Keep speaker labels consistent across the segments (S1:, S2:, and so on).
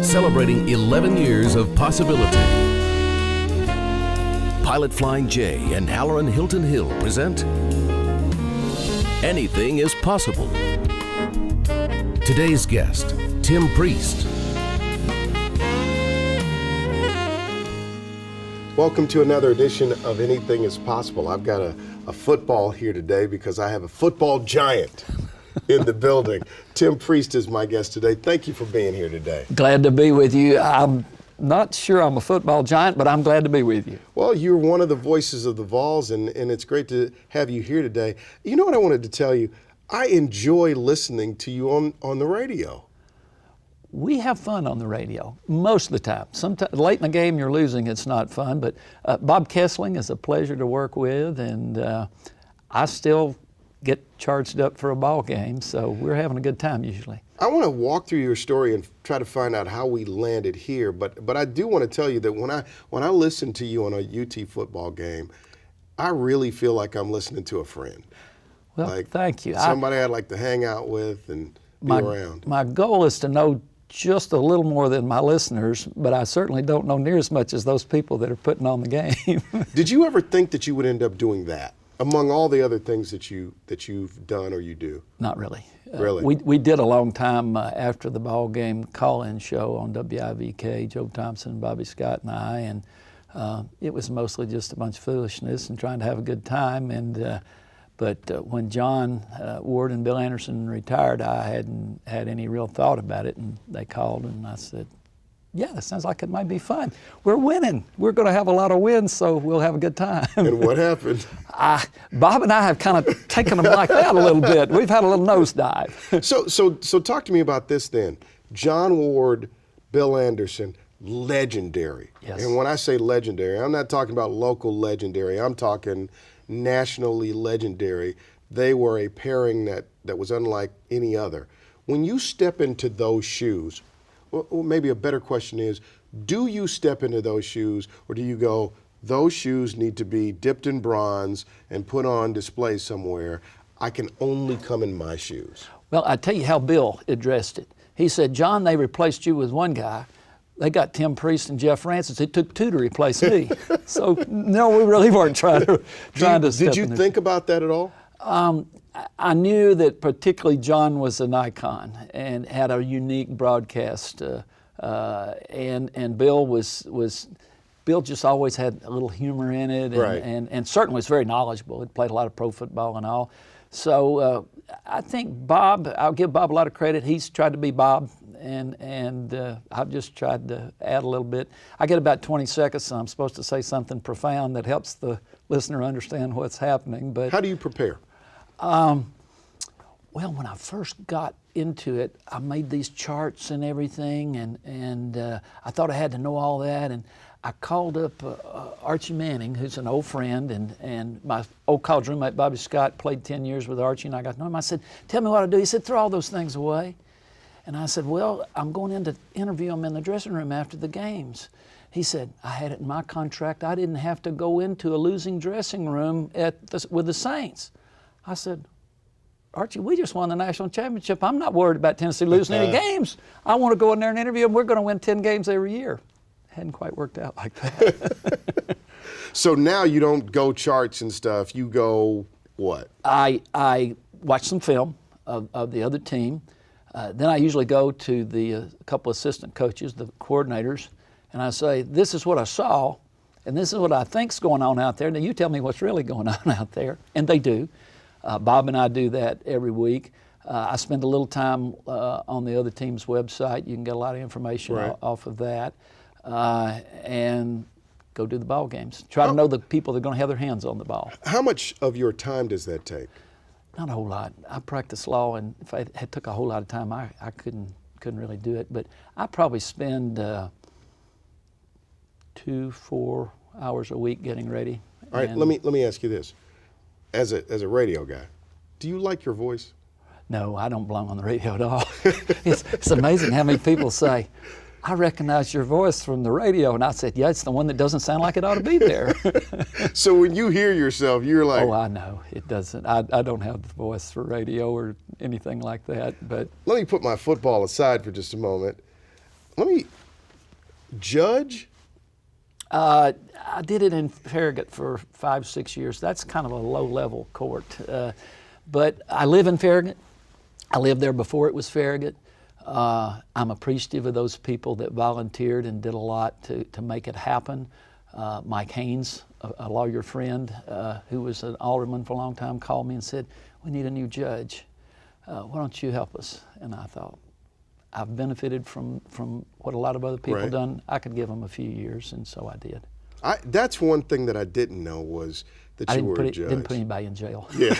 S1: celebrating 11 years of possibility. Pilot Flying J and Halloran Hilton Hill present Anything is Possible. Today's guest, Tim Priest.
S2: Welcome to another edition of Anything is Possible. I've got a football here today because I have a football giant in the building. Tim Priest is my guest today. Thank you for being here today.
S3: Glad to be with you. I'm not sure I'm a football giant, but I'm glad to be with you.
S2: Well, you're one of the voices of the Vols, and it's great to have you here today. You know what I wanted to tell you? I enjoy listening to you on the radio.
S3: We have fun on the radio most of the time. Sometimes late in the game you're losing, it's not fun. But Bob Kessling is a pleasure to work with, and I still get charged up for a ball game, so we're having a good time usually.
S2: I want to walk through your story and try to find out how we landed here, but I do want to tell you that when I listen to you on a UT football game, I really feel like I'm listening to a friend.
S3: Well,
S2: like
S3: thank you.
S2: Somebody I'd like to hang out with and be around.
S3: My goal is to know just a little more than my listeners, but I certainly don't know near as much as those people that are putting on the game.
S2: Did you ever think that you would end up doing that among all the other things that you've done or you do?
S3: Not really.
S2: Really?
S3: We did a long time after the ball game call-in show on WIVK, Joe Thompson, Bobby Scott, and I, and it was mostly just a bunch of foolishness and trying to have a good time. And but when John Ward and Bill Anderson retired, I hadn't had any real thought about it, and they called, and I said, yeah, that sounds like it might be fun. We're winning. We're going to have a lot of wins, so we'll have a good time.
S2: And what happened?
S3: Bob and I have kind of taken them like that a little bit. We've had a little nosedive.
S2: So talk to me about this then. John Ward, Bill Anderson, legendary.
S3: Yes.
S2: And when I say legendary, I'm not talking about local legendary. I'm talking nationally legendary. They were a pairing that was unlike any other. When you step into those shoes, well, maybe a better question is, do you step into those shoes, or do you go, those shoes need to be dipped in bronze and put on display somewhere? I can only come in my shoes.
S3: Well, I tell you how Bill addressed it. He said, John, they replaced you with one guy. They got Tim Priest and Jeff Francis. It took two to replace me. So no, we really weren't trying to step
S2: Did you
S3: in
S2: think about that at all?
S3: I knew that particularly John was an icon and had a unique broadcast, and Bill Bill just always had a little humor in it, and,
S2: Right.
S3: and certainly was very knowledgeable. He played a lot of pro football and all. So I think Bob, I'll give Bob a lot of credit. He's tried to be Bob, and I've just tried to add a little bit. I get about 20 seconds, so I'm supposed to say something profound that helps the listener understand what's happening. But
S2: How do you prepare?
S3: well, when I first got into it, I made these charts and everything, and I thought I had to know all that. And I called up Archie Manning, who's an old friend, and my old college roommate Bobby Scott played 10 years with Archie, and I got to know him. I said, tell me what to do. He said, throw all those things away. And I said, well, I'm going in to interview him in the dressing room after the games. He said, I had it in my contract. I didn't have to go into a losing dressing room with the Saints. I said, Archie, we just won the national championship. I'm not worried about Tennessee losing any games. I want to go in there and interview them. We're going to win 10 games every year. Hadn't quite worked out like that.
S2: So now you don't go charts and stuff. You go what?
S3: I watch some film of the other team. Then I usually go to the couple assistant coaches, the coordinators, and I say, this is what I saw, and this is what I think's going on out there. Now you tell me what's really going on out there. And they do. Bob and I do that every week. I spend a little time on the other team's website. You can get a lot of information off of that. And go do the ball games. Try to know the people that are going to have their hands on the ball.
S2: How much of your time does that take?
S3: Not a whole lot. I practice law, and if I had took a whole lot of time, I couldn't really do it. But I probably spend 2-4 hours a week getting ready.
S2: All right, let me ask you this. As a radio guy, do you like your voice?
S3: No, I don't belong on the radio at all. It's amazing how many people say, I recognize your voice from the radio. And I said, yeah, it's the one that doesn't sound like it ought to be there.
S2: So when you hear yourself, you're like...
S3: Oh, I know. It doesn't. I don't have the voice for radio or anything like that. But
S2: let me put my football aside for just a moment. Let me Judge?
S3: I did it in Farragut for 5-6 years. That's kind of a low-level court. But I live in Farragut. I lived there before it was Farragut. I'm appreciative of those people that volunteered and did a lot to make it happen. Mike Haynes, a lawyer friend who was an alderman for a long time, called me and said, "We need a new judge. Why don't you help us?" And I thought, I've benefited from what a lot of other people
S2: Right.
S3: done. I could give them a few years, and so I did.
S2: That's one thing that I didn't know was that you were a judge.
S3: Didn't put anybody in jail.
S2: Yeah.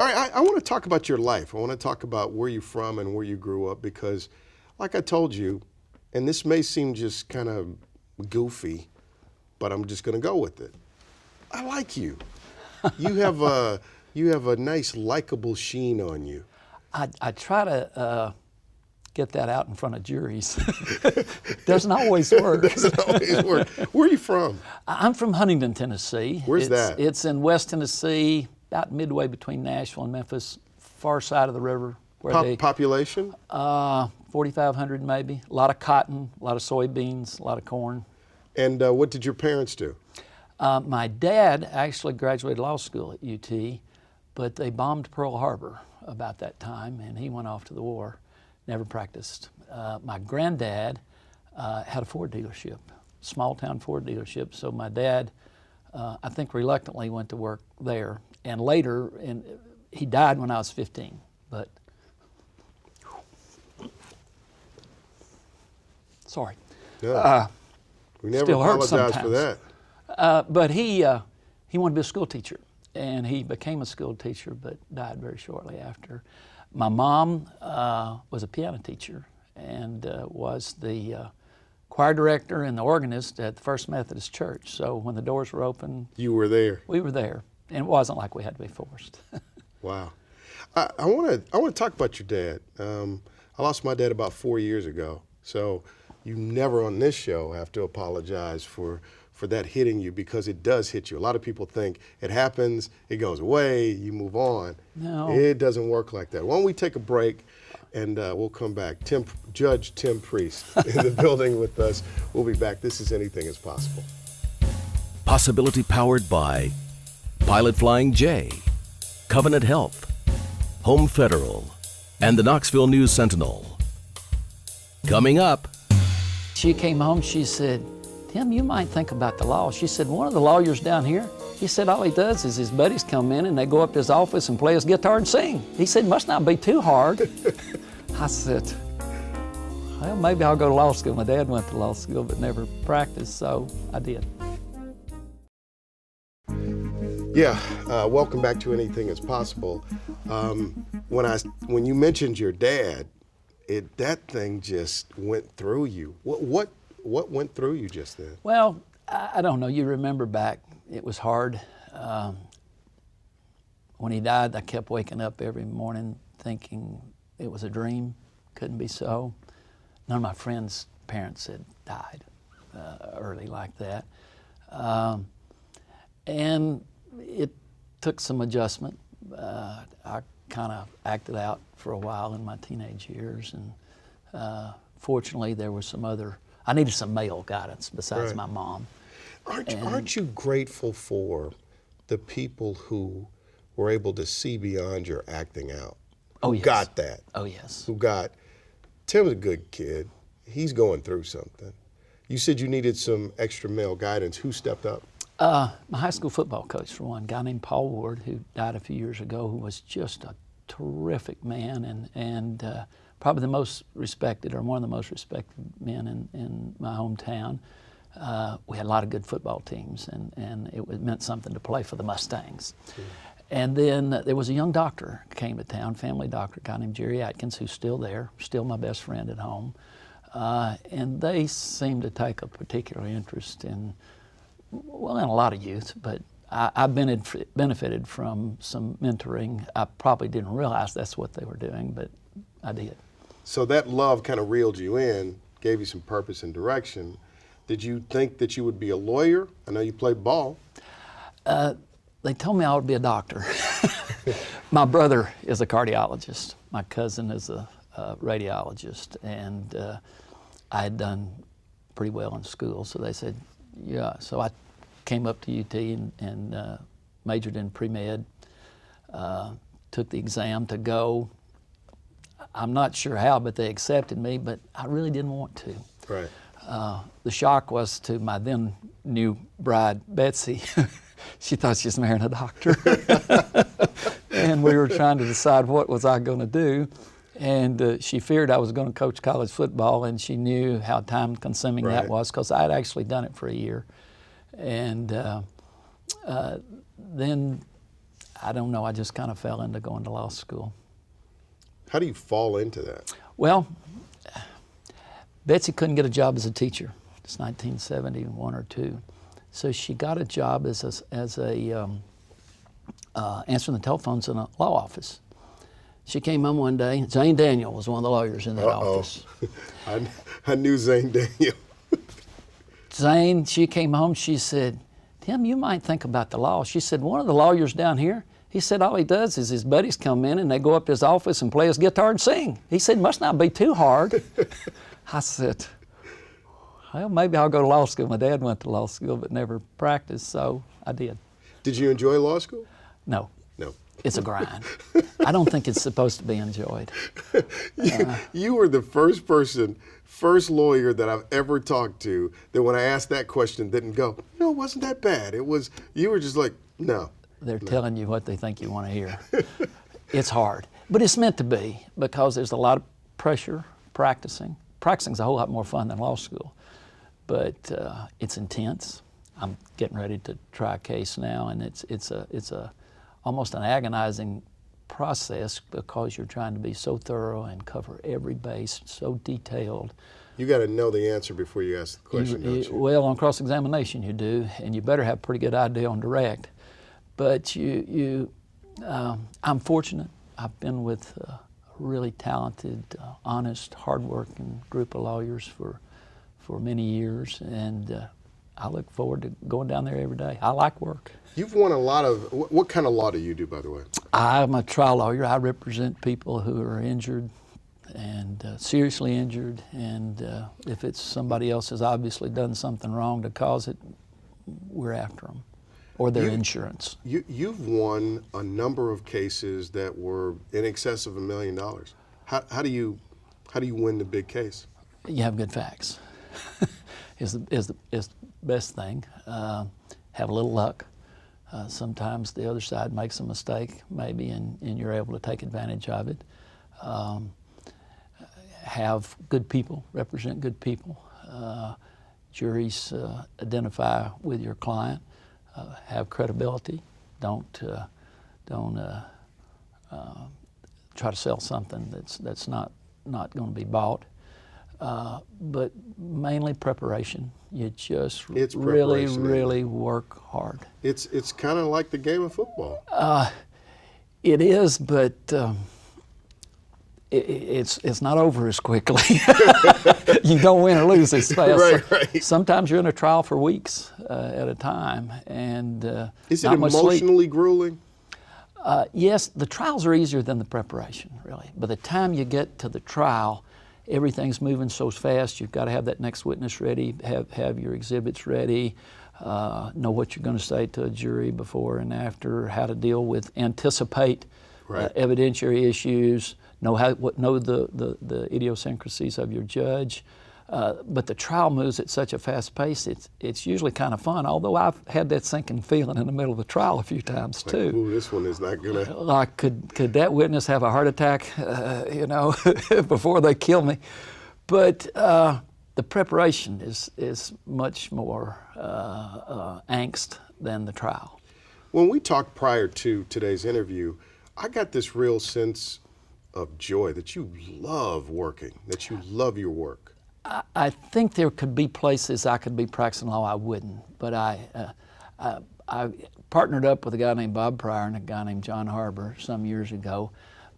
S2: All right, I want to talk about your life. I want to talk about where you're from and where you grew up because, like I told you, and this may seem just kind of goofy, but I'm just going to go with it. I like you. You have a nice, likable sheen on you.
S3: I try to get that out in front of juries. Doesn't always work.
S2: Doesn't always work. Where are you from?
S3: I'm from Huntington, Tennessee.
S2: Where's that?
S3: It's in West Tennessee, about midway between Nashville and Memphis, far side of the river. Where
S2: Population?
S3: 4,500 maybe. A lot of cotton, a lot of soybeans, a lot of corn.
S2: And what did your parents do?
S3: My dad actually graduated law school at UT, but they bombed Pearl Harbor about that time, and he went off to the war. Never practiced. My granddad had a Ford dealership, small town Ford dealership. So my dad, I think reluctantly went to work there. And later, he died when I was 15. But, sorry.
S2: Yeah. We never
S3: still hurts
S2: apologize for
S3: sometimes.
S2: that.
S3: But he wanted to be a school teacher. And he became a school teacher, but died very shortly after. My mom was a piano teacher and was the choir director and the organist at the First Methodist Church. So when the doors were open,
S2: You were there.
S3: we were there. And it wasn't like we had to be forced.
S2: Wow. I want to talk about your dad. I lost my dad about 4 years ago. So you never on this show have to apologize for that hitting you because it does hit you. A lot of people think it happens, it goes away, you move on.
S3: No.
S2: It doesn't work like that. Why don't we take a break and we'll come back. Judge Tim Priest in the building with us. We'll be back. This is Anything is Possible.
S1: Possibility powered by Pilot Flying J, Covenant Health, Home Federal, and the Knoxville News Sentinel. Coming up,
S3: She came home, she said, "Tim, you might think about the law." She said, "One of the lawyers down here," he said, "all he does is his buddies come in and they go up to his office and play his guitar and sing." He said, "Must not be too hard." I said, "Well, maybe I'll go to law school." My dad went to law school but never practiced, so I did.
S2: Yeah, welcome back to Anything is Possible. When you mentioned your dad, that thing just went through you. What went through you just then?
S3: Well, I don't know. You remember back, it was hard. When he died, I kept waking up every morning thinking it was a dream, couldn't be so. None of my friends' parents had died early like that. And it took some adjustment. I kind of acted out for a while in my teenage years, and fortunately there was I needed some male guidance besides
S2: Right.
S3: my mom.
S2: Aren't you grateful for the people who were able to see beyond your acting out?
S3: Oh,
S2: Who
S3: yes.
S2: got that?
S3: Oh, yes.
S2: Tim's a good kid. He's going through something. You said you needed some extra male guidance. Who stepped up?
S3: My high school football coach, for one, a guy named Paul Ward, who died a few years ago, who was just a terrific man and probably the most respected, or one of the most respected men in my hometown. We had a lot of good football teams, and it meant something to play for the Mustangs. And then there was a young doctor who came to town, family doctor, a guy named Jerry Atkins, who's still there, still my best friend at home. And they seemed to take a particular interest in a lot of youth, but I benefited from some mentoring. I probably didn't realize that's what they were doing, but I did.
S2: So that love kind of reeled you in, gave you some purpose and direction. Did you think that you would be a lawyer? I know you played ball.
S3: They told me I would be a doctor. My brother is a cardiologist. My cousin is a radiologist, and I had done pretty well in school. So they said, yeah. So I came up to UT and majored in pre-med, took the exam to go. I'm not sure how, but they accepted me, but I really didn't want to.
S2: Right.
S3: The shock was to my then new bride, Betsy. She thought she was marrying a doctor. And we were trying to decide what was I going to do. And she feared I was going to coach college football, and she knew how time-consuming that was, because I had actually done it for a year. And then, I don't know, I just kind of fell into going to law school.
S2: How do you fall into that?
S3: Well, Betsy couldn't get a job as a teacher. It's 1971 or 2. So she got a job as answering the telephones in a law office. She came home one day. Zane Daniel was one of the lawyers in that office.
S2: I knew Zane Daniel.
S3: Zane, she came home, she said, Tim, you might think about the law. She said, one of the lawyers down here, he said all he does is his buddies come in and they go up to his office and play his guitar and sing. He said, must not be too hard. I said, well, maybe I'll go to law school. My dad went to law school but never practiced, so I did.
S2: Did you enjoy law school?
S3: No.
S2: No.
S3: It's a grind. I don't think it's supposed to be enjoyed.
S2: You were the first lawyer that I've ever talked to that when I asked that question didn't go, no, it wasn't that bad. You were just like, no.
S3: They're telling you what they think you want to hear. It's hard, but it's meant to be, because there's a lot of pressure practicing. Practicing's a whole lot more fun than law school, but it's intense. I'm getting ready to try a case now, and it's almost an agonizing process, because you're trying to be so thorough and cover every base, so detailed.
S2: You got to know the answer before you ask the question, don't you?
S3: Well, on cross-examination you do, and you better have a pretty good idea on direct. But I'm fortunate. I've been with a really talented, honest, hard-working group of lawyers for many years, and I look forward to going down there every day. I like work.
S2: You've won a lot of, what kind of law do you do, by the way?
S3: I'm a trial lawyer. I represent people who are injured and seriously injured, and if it's somebody else has obviously done something wrong to cause it, we're after them, or their insurance.
S2: You've won a number of cases that were in excess of $1 million. How do you win the big case?
S3: You have good facts. is the best thing. Have a little luck. Sometimes the other side makes a mistake, maybe, and you're able to take advantage of it. Have good people, represent good people. Juries identify with your client. Have credibility. Don't try to sell something that's not going to be bought. But mainly preparation. You just really work hard.
S2: It's kind of like the game of football.
S3: It is, but it's not over as quickly. You don't win or lose as fast.
S2: Right.
S3: Sometimes you're in a trial for weeks at a time, and
S2: is it
S3: not much sleep.
S2: Emotionally grueling?
S3: Yes, the trials are easier than the preparation, really. By the time you get to the trial, everything's moving so fast. You've got to have that next witness ready, have your exhibits ready, know what you're going to say to a jury before and after, how to deal with, anticipate evidentiary issues, know the idiosyncrasies of your judge. But the trial moves at such a fast pace, it's usually kind of fun, although I've had that sinking feeling in the middle of the trial a few times too.
S2: Ooh, this one is not gonna...
S3: Like, could that witness have a heart attack, before they kill me? But the preparation is much more angst than the trial.
S2: When we talked prior to today's interview, I got this real sense of joy that you love working, that you love your work.
S3: I think there could be places I could be practicing law I wouldn't, but I partnered up with a guy named Bob Pryor and a guy named John Harbour some years ago.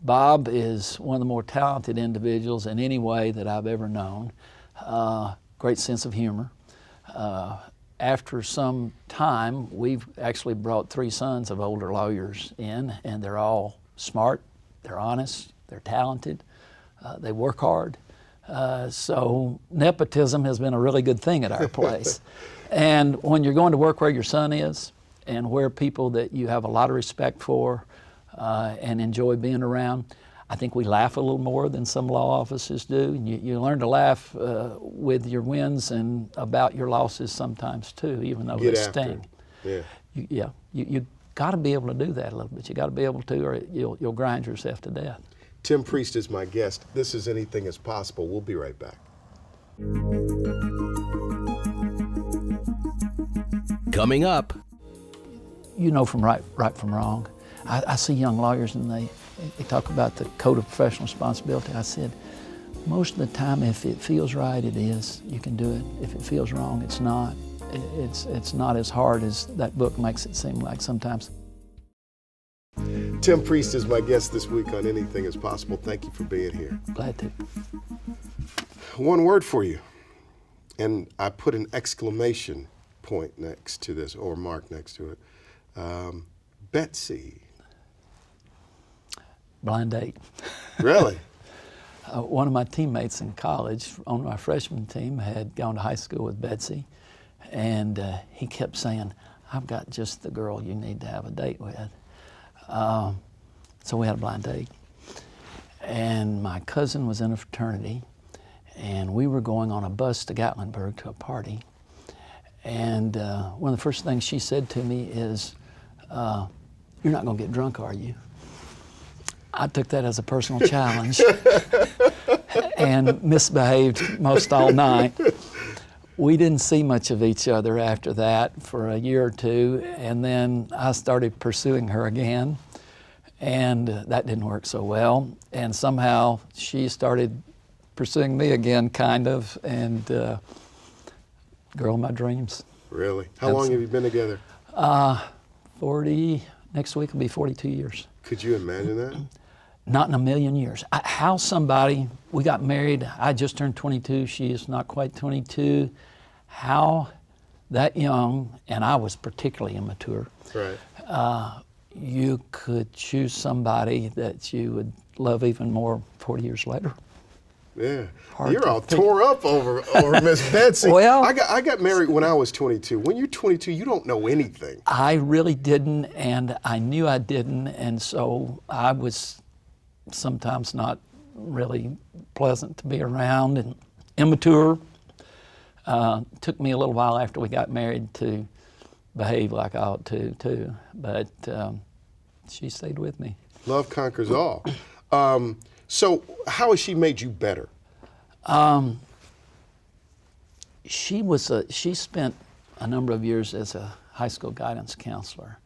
S3: Bob is one of the more talented individuals in any way that I've ever known. Great sense of humor. After some time, we've actually brought 3 sons of older lawyers in, and they're all smart, they're honest, they're talented, they work hard. So nepotism has been a really good thing at our place. And when you're going to work where your son is and where people that you have a lot of respect for and enjoy being around, I think we laugh a little more than some law offices do. You learn to laugh with your wins and about your losses sometimes too, even though they sting.
S2: Yeah.
S3: You got to be able to do that a little bit. You got to be able to, or you'll grind yourself to death.
S2: Tim Priest is my guest. This is Anything is Possible. We'll be right back.
S1: Coming up.
S3: You know from right from wrong. I see young lawyers and they talk about the code of professional responsibility. I said, most of the time, if it feels right, it is. You can do it. If it feels wrong, it's not. It's not as hard as that book makes it seem like sometimes.
S2: Tim Priest is my guest this week on Anything is Possible. Thank you for being here.
S3: Glad to.
S2: One word for you, and I put an exclamation point next to this, or mark next to it. Betsy.
S3: Blind date.
S2: Really?
S3: One of my teammates in college on my freshman team had gone to high school with Betsy, and he kept saying, I've got just the girl you need to have a date with. So we had a blind date. And my cousin was in a fraternity, and we were going on a bus to Gatlinburg to a party. And one of the first things she said to me is, you're not going to get drunk, are you? I took that as a personal challenge and misbehaved most all night. We didn't see much of each other after that for a year or two, and then I started pursuing her again, and that didn't work so well. And somehow she started pursuing me again, kind of, and girl of my dreams.
S2: Really? How long have you been together?
S3: 40, next week will be 42 years.
S2: Could you imagine that?
S3: Not in a million years. How somebody, we got married, I just turned 22, she is not quite 22. How that young, and I was particularly immature,
S2: Right.
S3: You could choose somebody that you would love even more 40 years later.
S2: Yeah.
S3: Hard
S2: You're
S3: to
S2: all
S3: think.
S2: tore up over Miss Betsy.
S3: Well,
S2: I got married when I was 22. When you're 22, you don't know anything.
S3: I really didn't, and I knew I didn't, and so I was sometimes not really pleasant to be around and immature. Took me a little while after we got married to behave like I ought to too, but she stayed with me.
S2: Love conquers all. So how has she made you better?
S3: She spent a number of years as a high school guidance counselor.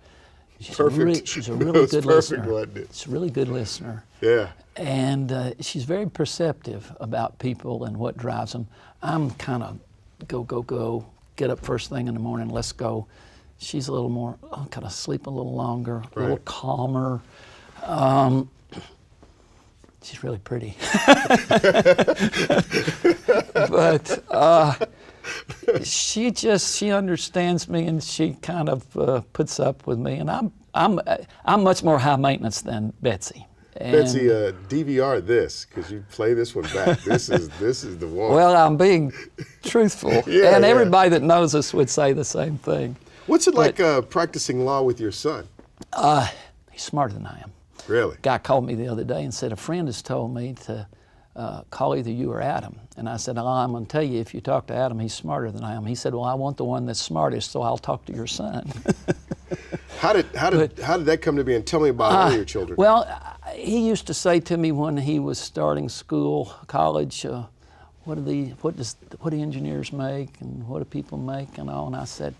S3: She's
S2: Perfect.
S3: She's a really good
S2: perfect,
S3: listener.
S2: wasn't it?
S3: She's a really good listener.
S2: Yeah.
S3: And she's very perceptive about people and what drives them. I'm kind of go, get up first thing in the morning, let's go. She's a little more, kind of sleep a little longer, a little calmer. She's really pretty. But she understands me, and she kind of puts up with me. And I'm much more high maintenance than Betsy. And
S2: Betsy, DVR this, because you play this one back. This is the one.
S3: well, I'm being truthful, and everybody that knows us would say the same thing.
S2: What's it like practicing law with your son?
S3: He's smarter than I am.
S2: Really?
S3: A guy called me the other day and said, a friend has told me to call either you or Adam. And I said, I'm going to tell you, if you talk to Adam, he's smarter than I am. He said, well, I want the one that's smartest, so I'll talk to your son.
S2: How did that come to be? And tell me about all your children.
S3: Well, he used to say to me when he was starting school, college, what do engineers make and what do people make and all? And I said,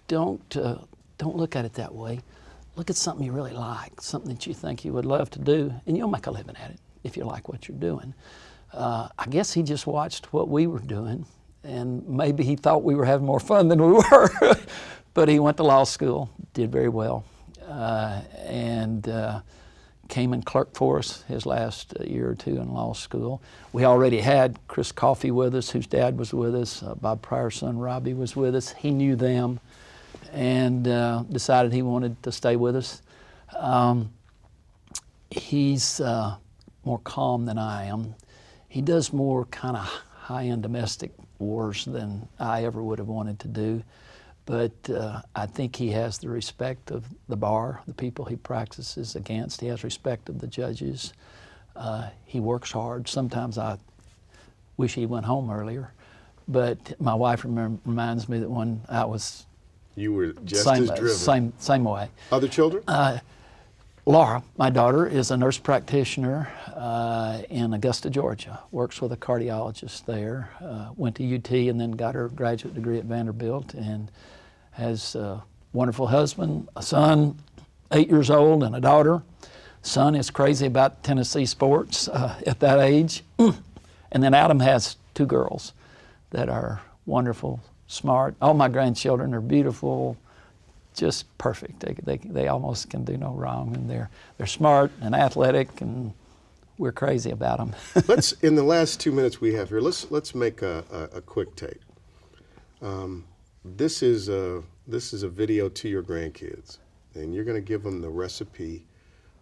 S3: don't look at it that way. Look at something you really like, something that you think you would love to do, and you'll make a living at it if you like what you're doing. I guess he just watched what we were doing, and maybe he thought we were having more fun than we were. But he went to law school, did very well, and came and clerked for us his last year or two in law school. We already had Chris Coffey with us, whose dad was with us. Bob Pryor's son, Robbie, was with us. He knew them and decided he wanted to stay with us. He's more calm than I am. he does more kind of high-end domestic wars than I ever would have wanted to do. But I think he has the respect of the bar, the people he practices against. He has respect of the judges. He works hard. Sometimes I wish he went home earlier. But my wife reminds me that when I was
S2: You were just as driven.
S3: Same way.
S2: Other children?
S3: Laura, my daughter, is a nurse practitioner in Augusta, Georgia. Works with a cardiologist there. Went to UT and then got her graduate degree at Vanderbilt, and has a wonderful husband, a son, 8 years old, and a daughter. Son is crazy about Tennessee sports at that age. And then Adam has 2 girls that are wonderful, smart. All my grandchildren are beautiful, just perfect. They almost can do no wrong, and they're smart and athletic, and we're crazy about them.
S2: Let's, in the last 2 minutes we have here, let's make a quick tape. This is a video to your grandkids, and you're going to give them the recipe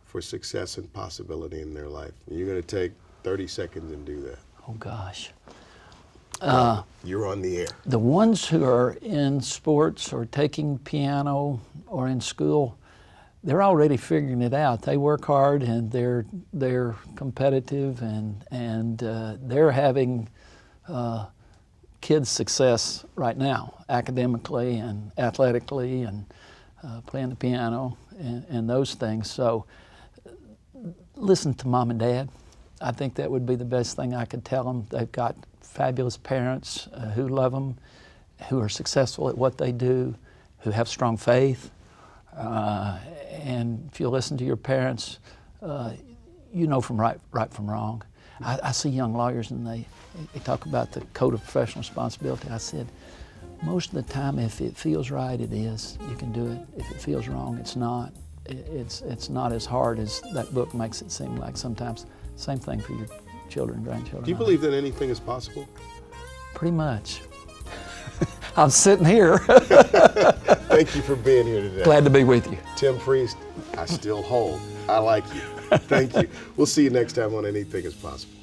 S2: for success and possibility in their life. And you're going to take 30 seconds and do that.
S3: Oh gosh.
S2: You're on the air.
S3: The ones who are in sports or taking piano or in school, they're already figuring it out. They work hard and they're competitive, and they're having kids' success right now, academically and athletically, and playing the piano and those things. So listen to mom and dad. I think that would be the best thing I could tell them. They've got fabulous parents who love them, who are successful at what they do, who have strong faith. And if you listen to your parents, you know from right from wrong. I see young lawyers and they talk about the code of professional responsibility. I said, most of the time, if it feels right, it is. You can do it. If it feels wrong, it's not. It's not as hard as that book makes it seem like sometimes. Same thing for your children and grandchildren.
S2: Do you believe that anything is possible?
S3: Pretty much. I'm sitting here.
S2: Thank you for being here today.
S3: Glad to be with you.
S2: Tim Priest, I still hold. I like you. Thank you. We'll see you next time on Anything is Possible.